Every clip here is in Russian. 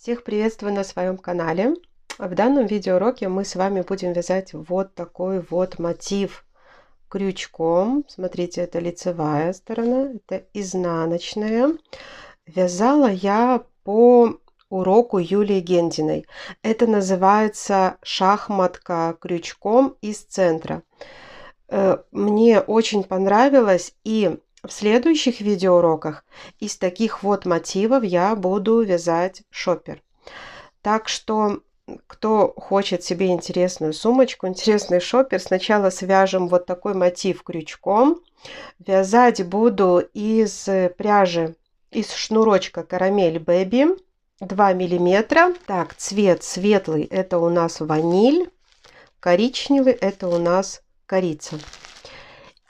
Всех приветствую на своем канале. В данном видеоуроке мы с вами будем вязать вот такой вот мотив крючком. Смотрите, это лицевая сторона, это изнаночная. Вязала я по уроку Юлии Гендиной. Это называется шахматка крючком из центра. Мне очень понравилось, и в следующих видеоуроках из таких вот мотивов я буду вязать шопер. Так что, кто хочет себе интересную сумочку, интересный шопер, сначала свяжем вот такой мотив крючком. Вязать буду из пряжи, из шнурочка Карамель Baby 2 миллиметра. Так, цвет светлый, это у нас ваниль, коричневый, это у нас корица.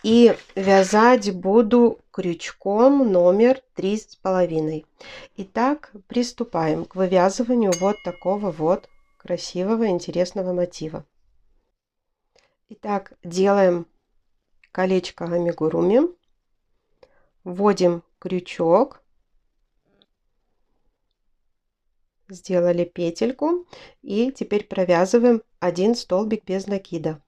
И вязать буду крючком номер 3,5. Итак, приступаем к вывязыванию вот такого вот красивого, интересного мотива. Итак, делаем колечко амигуруми, вводим крючок, сделали петельку и теперь провязываем один столбик без накида.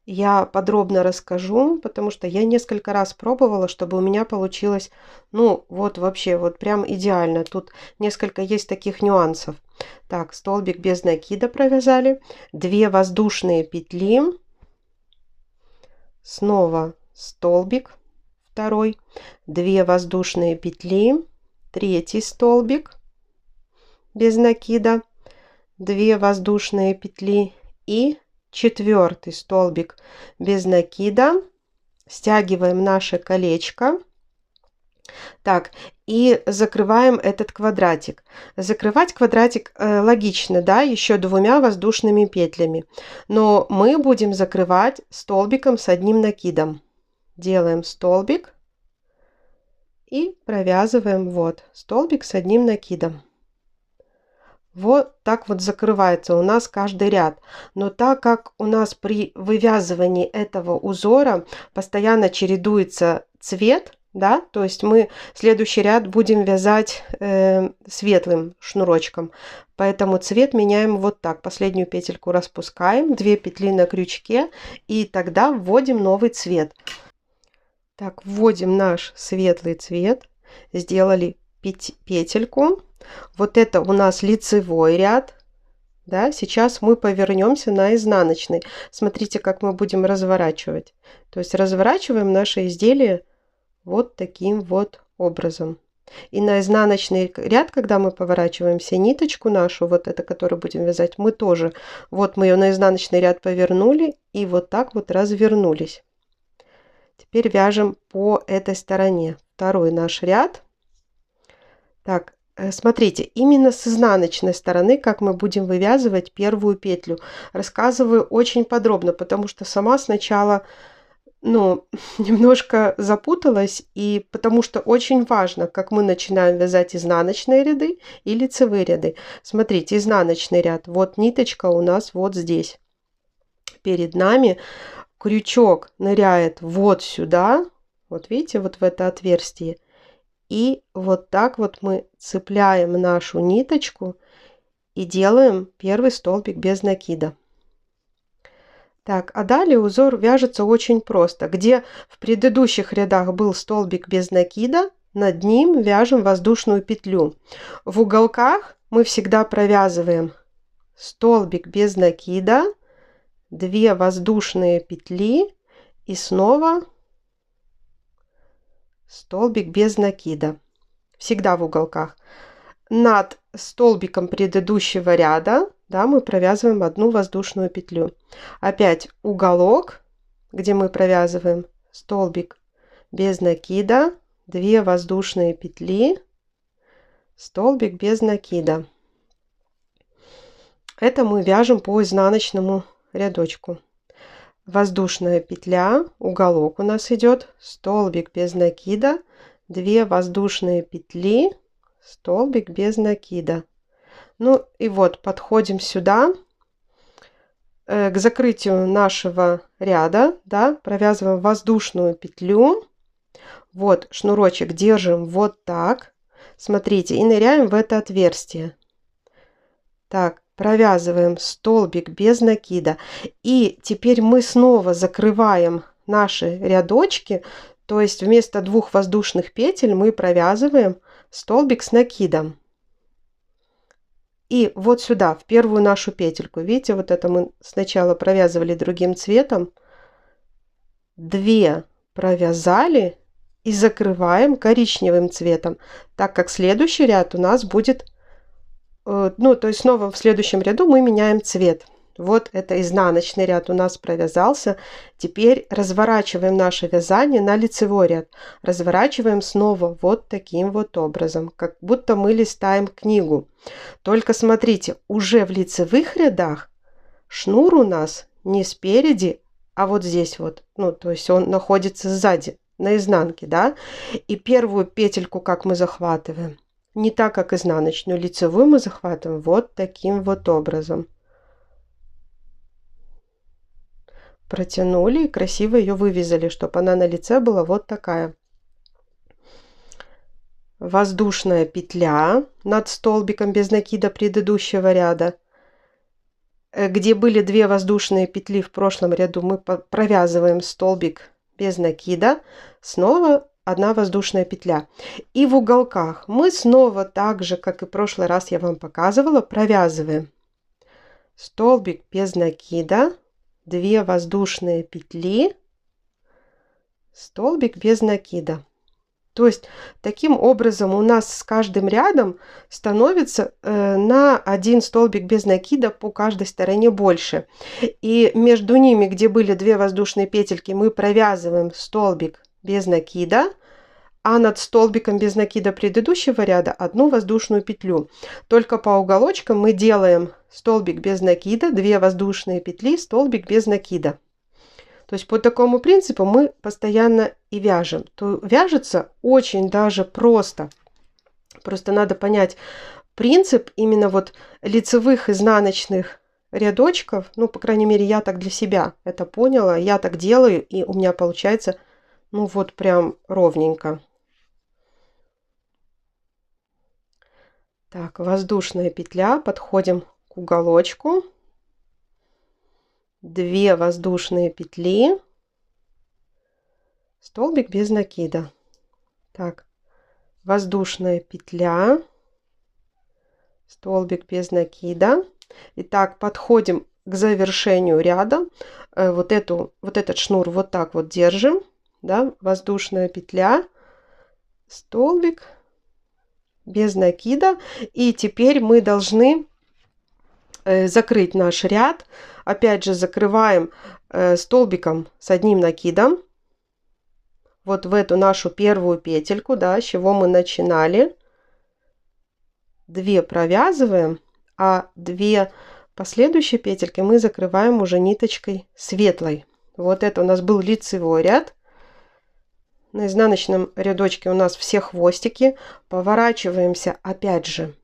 Я подробно расскажу, потому что я несколько раз пробовала, чтобы у меня получилось, ну, вот вообще, вот прям идеально. Тут несколько есть таких нюансов. Так, столбик без накида провязали, 2 воздушные петли, снова столбик второй, 2 воздушные петли, третий столбик без накида, 2 воздушные петли и четвертый столбик без накида, стягиваем наше колечко. Так, и закрываем этот квадратик. Закрывать квадратик логично, да, еще 2 воздушными петлями. Но мы будем закрывать столбиком с одним накидом. Делаем столбик и провязываем вот столбик с одним накидом. Вот так вот закрывается у нас каждый ряд. Но так как у нас при вывязывании этого узора постоянно чередуется цвет, да, то есть мы следующий ряд будем вязать светлым шнурочком. Поэтому цвет меняем вот так. Последнюю петельку распускаем, 2 петли на крючке, и тогда вводим новый цвет. Так, вводим наш светлый цвет, сделали петельку. Вот это у нас лицевой ряд, да, сейчас мы повернемся на изнаночный. Смотрите, как мы будем разворачивать. То есть разворачиваем наше изделие вот таким вот образом. И на изнаночный ряд, когда мы поворачиваемся, ниточку нашу, вот эту, которую будем вязать, мы тоже, вот мы ее на изнаночный ряд повернули и вот так вот развернулись. Теперь вяжем по этой стороне. Второй наш ряд. Так, смотрите, именно с изнаночной стороны, как мы будем вывязывать первую петлю, рассказываю очень подробно, потому что сама сначала, ну, немножко запуталась, и потому что очень важно, как мы начинаем вязать изнаночные ряды и лицевые ряды. Смотрите, изнаночный ряд, вот ниточка у нас вот здесь перед нами, крючок ныряет вот сюда, вот видите, вот в это отверстие. И вот так вот мы цепляем нашу ниточку и делаем первый столбик без накида. Так, а далее узор вяжется очень просто. Где в предыдущих рядах был столбик без накида, над ним вяжем воздушную петлю. В уголках мы всегда провязываем столбик без накида, 2 воздушные петли и снова столбик без накида. Всегда в уголках. Над столбиком предыдущего ряда, да, мы провязываем 1 воздушную петлю. Опять уголок, где мы провязываем столбик без накида, 2 воздушные петли, столбик без накида. Это мы вяжем по изнаночному рядочку. Воздушная петля, уголок у нас идет, столбик без накида, 2 воздушные петли, столбик без накида. Ну и вот подходим сюда к закрытию нашего ряда, да, провязываем воздушную петлю, вот шнурочек держим вот так, смотрите, и ныряем в это отверстие. Так, провязываем столбик без накида. И теперь мы снова закрываем наши рядочки. То есть вместо 2 воздушных петель мы провязываем столбик с накидом. И вот сюда, в первую нашу петельку. Видите, вот это мы сначала провязывали другим цветом. 2 провязали и закрываем коричневым цветом, так как следующий ряд у нас будет, то есть снова в следующем ряду мы меняем цвет. Вот это изнаночный ряд у нас провязался. Теперь разворачиваем наше вязание на лицевой ряд. Разворачиваем снова вот таким вот образом, как будто мы листаем книгу. Только смотрите, уже в лицевых рядах шнур у нас не спереди, а вот здесь вот. То есть он находится сзади, на изнанке, да. И первую петельку как мы захватываем? Не так, как изнаночную, лицевую мы захватываем вот таким вот образом. Протянули и красиво ее вывязали, чтобы она на лице была вот такая. Воздушная петля над столбиком без накида предыдущего ряда. Где были 2 воздушные петли в прошлом ряду, мы провязываем столбик без накида. Снова 1 воздушная петля. И в уголках мы снова так же, как и в прошлый раз я вам показывала, провязываем столбик без накида. 2 воздушные петли, столбик без накида. То есть таким образом у нас с каждым рядом становится на 1 столбик без накида по каждой стороне больше. И между ними, где были 2 воздушные петельки, мы провязываем столбик без накида, а над столбиком без накида предыдущего ряда 1 воздушную петлю. Только по уголочкам мы делаем столбик без накида, 2 воздушные петли, столбик без накида. То есть по такому принципу мы постоянно и вяжем. То вяжется очень даже просто. Просто надо понять принцип именно вот лицевых изнаночных рядочков. По крайней мере, я так для себя это поняла. Я так делаю, и у меня получается, вот прям ровненько. Так, воздушная петля, подходим к уголочку. 2 воздушные петли, столбик без накида. Так, воздушная петля, столбик без накида. Итак, подходим к завершению ряда. Вот этот шнур вот так вот держим, да, воздушная петля, столбик без накида. И теперь мы должны закрыть наш ряд. Опять же закрываем столбиком с 1 накидом. Вот в эту нашу первую петельку, да, с чего мы начинали. 2 провязываем, а 2 последующие петельки мы закрываем уже ниточкой светлой. Вот это у нас был лицевой ряд. На изнаночном рядочке у нас все хвостики. Поворачиваемся опять же.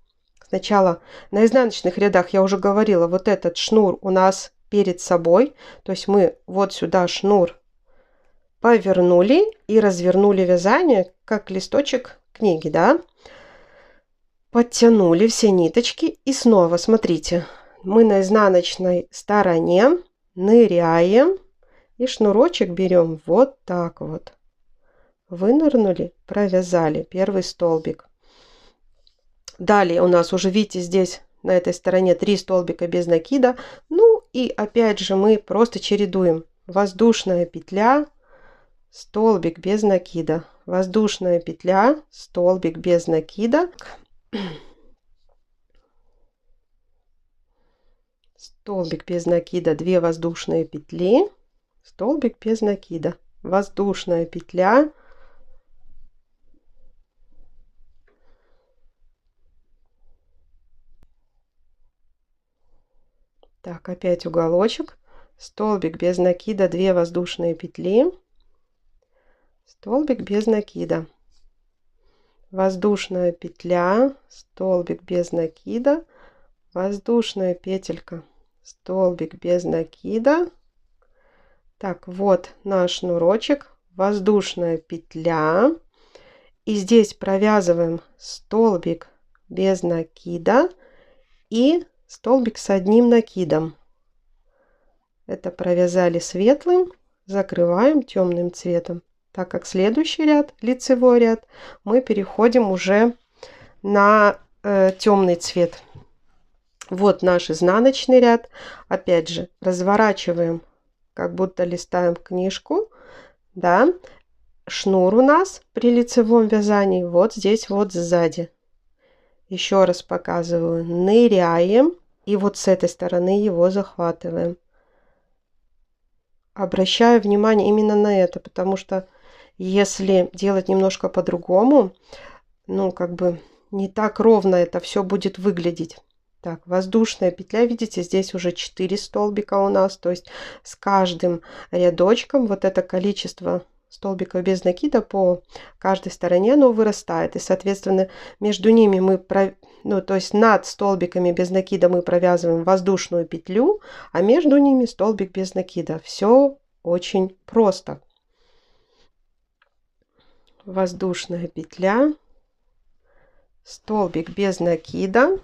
Сначала на изнаночных рядах я уже говорила, вот этот шнур у нас перед собой. То есть мы вот сюда шнур повернули и развернули вязание, как листочек книги, да. Подтянули все ниточки и снова, смотрите, мы на изнаночной стороне ныряем и шнурочек берем вот так вот. Вынырнули, провязали первый столбик. Далее у нас уже, видите, здесь на этой стороне 3 столбика без накида. И опять же мы просто чередуем. Воздушная петля, столбик без накида. Воздушная петля, столбик без накида. Столбик без накида, 2 воздушные петли. Столбик без накида. Воздушная петля. Так, опять уголочек, столбик без накида, 2 воздушные петли, столбик без накида, воздушная петля, столбик без накида, воздушная петелька, столбик без накида. Так, вот наш шнурочек, воздушная петля, и здесь провязываем столбик без накида и столбик с одним накидом. Это провязали светлым, закрываем темным цветом. Так как следующий ряд, лицевой ряд, мы переходим уже на темный цвет. Вот наш изнаночный ряд. Опять же, разворачиваем, как будто листаем книжку. Да. Шнур у нас при лицевом вязании вот здесь вот сзади. Еще раз показываю. Ныряем и вот с этой стороны его захватываем. Обращаю внимание именно на это, потому что если делать немножко по-другому, ну как бы не так ровно это все будет выглядеть. Так, воздушная петля, видите, здесь уже 4 столбика у нас, то есть с каждым рядочком вот это количество столбиков без накида по каждой стороне оно вырастает, и соответственно между ними мы то есть над столбиками без накида мы провязываем воздушную петлю, а между ними столбик без накида. Все очень просто. Воздушная петля, столбик без накида,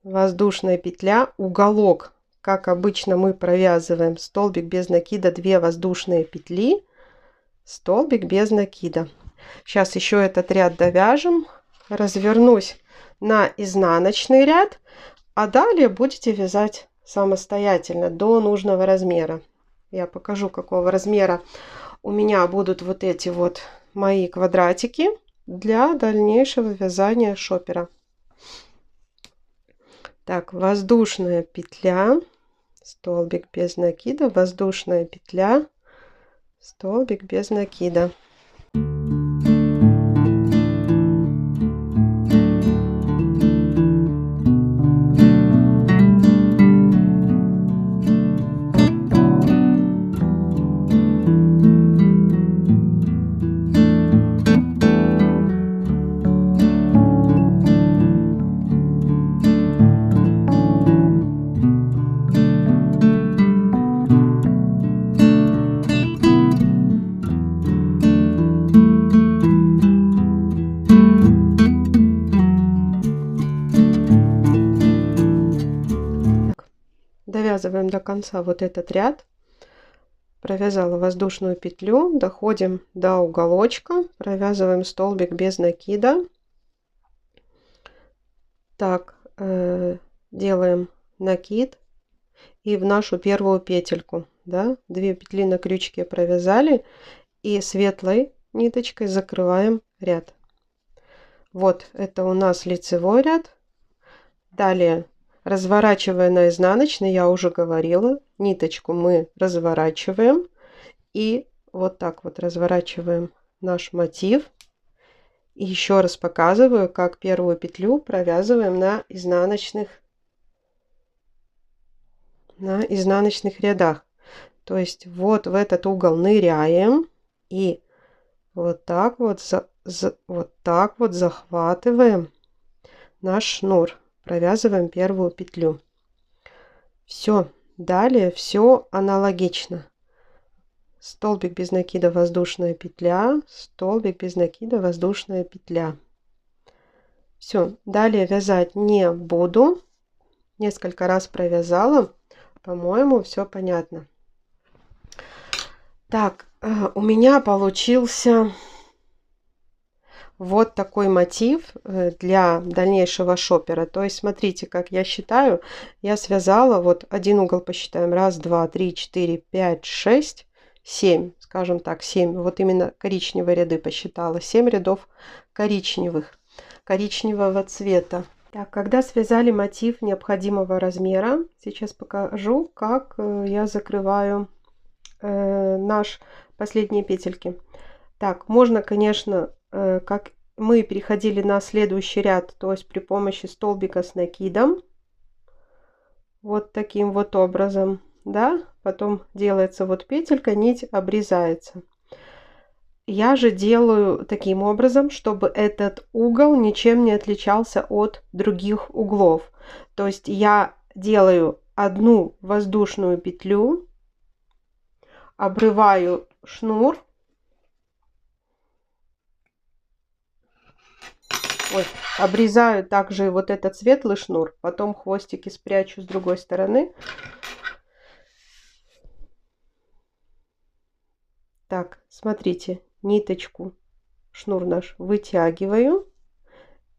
воздушная петля, уголок, как обычно мы провязываем столбик без накида, 2 воздушные петли, столбик без накида. Сейчас еще этот ряд довяжем, развернусь на изнаночный ряд, а далее будете вязать самостоятельно до нужного размера. Я покажу, какого размера у меня будут вот эти вот мои квадратики для дальнейшего вязания шопера. Так, воздушная петля, столбик без накида, воздушная петля, столбик без накида. Довязываем до конца вот этот ряд. Провязала воздушную петлю, доходим до уголочка, провязываем столбик без накида. Так, делаем накид и в нашу первую петельку, да, 2 петли на крючке провязали и светлой ниточкой закрываем ряд. Вот это у нас лицевой ряд. Далее, разворачивая на изнаночный, я уже говорила, ниточку мы разворачиваем и вот так вот разворачиваем наш мотив. И еще раз показываю, как первую петлю провязываем на изнаночных рядах. То есть вот в этот угол ныряем и вот так вот захватываем наш шнур, провязываем первую петлю. Все, далее все аналогично. Столбик без накида, воздушная петля, столбик без накида, воздушная петля. Все, далее вязать не буду. Несколько раз провязала, по-моему, все понятно. Так, у меня получился вот такой мотив для дальнейшего шопера. То есть, смотрите, как я считаю, я связала, вот один угол посчитаем, 1, 2, 3, 4, 5, 6, 7, скажем так, 7, вот именно коричневые ряды посчитала, 7 рядов коричневого цвета. Так, когда связали мотив необходимого размера, сейчас покажу, как я закрываю наши последние петельки. Так, можно, конечно, как мы переходили на следующий ряд, то есть при помощи столбика с накидом, вот таким вот образом, да, потом делается вот петелька, нить обрезается. Я же делаю таким образом, чтобы этот угол ничем не отличался от других углов. То есть я делаю одну воздушную петлю, обрываю шнур Ой, обрезаю также вот этот светлый шнур, потом хвостики спрячу с другой стороны. Так, смотрите, ниточку, шнур наш вытягиваю.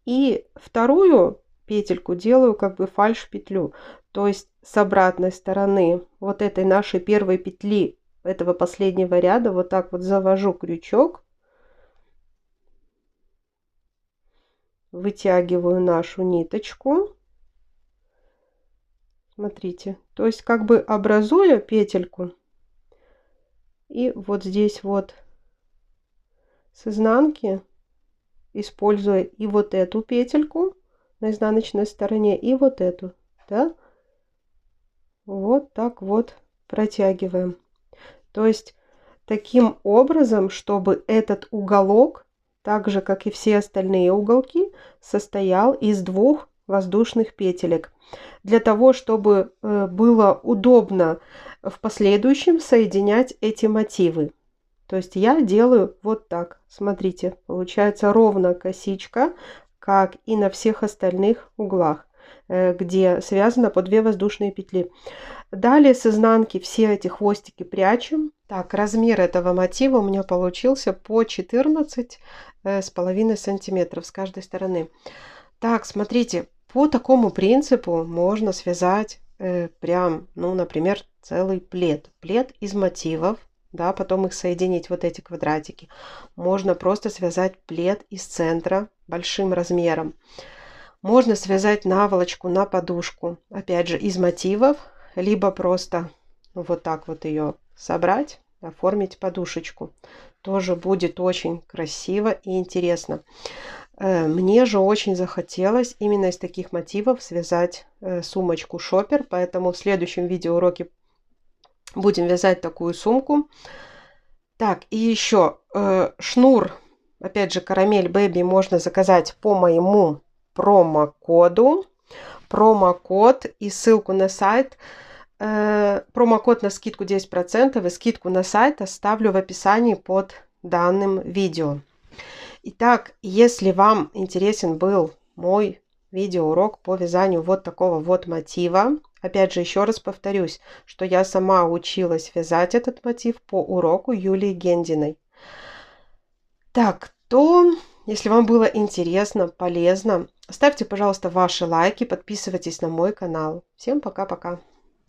И вторую петельку делаю как бы фальш петлю. То есть с обратной стороны вот этой нашей первой петли, этого последнего ряда, вот так вот завожу крючок. Вытягиваю нашу ниточку. Смотрите, то есть как бы образуя петельку. И вот здесь вот с изнанки, используя и вот эту петельку на изнаночной стороне, и вот эту, да, вот так вот протягиваем. То есть таким образом, чтобы этот уголок, так же как и все остальные уголки, состоял из двух воздушных петелек. Для того, чтобы было удобно в последующем соединять эти мотивы. То есть я делаю вот так. Смотрите, получается ровно косичка, как и на всех остальных углах, где связано по 2 воздушные петли. Далее с изнанки все эти хвостики прячем. Так, размер этого мотива у меня получился по 14,5 сантиметров с каждой стороны. Так, смотрите, по такому принципу можно связать прям, ну, например, целый плед. Плед из мотивов, да, потом их соединить, вот эти квадратики. Можно просто связать плед из центра большим размером. Можно связать наволочку на подушку, опять же, из мотивов, либо просто вот так вот ее собрать, оформить подушечку. Тоже будет очень красиво и интересно. Мне же очень захотелось именно из таких мотивов связать сумочку шопер, поэтому в следующем видеоуроке будем вязать такую сумку. Так, и еще шнур, опять же, Карамель Бэби можно заказать по моему промокоду. Промокод и ссылку на сайт. Промокод на скидку 10% и скидку на сайт оставлю в описании под данным видео. Итак, если вам интересен был мой видеоурок по вязанию вот такого вот мотива, опять же, еще раз повторюсь, что я сама училась вязать этот мотив по уроку Юлии Гендиной. Так, то, если вам было интересно, полезно, ставьте, пожалуйста, ваши лайки, подписывайтесь на мой канал. Всем пока-пока.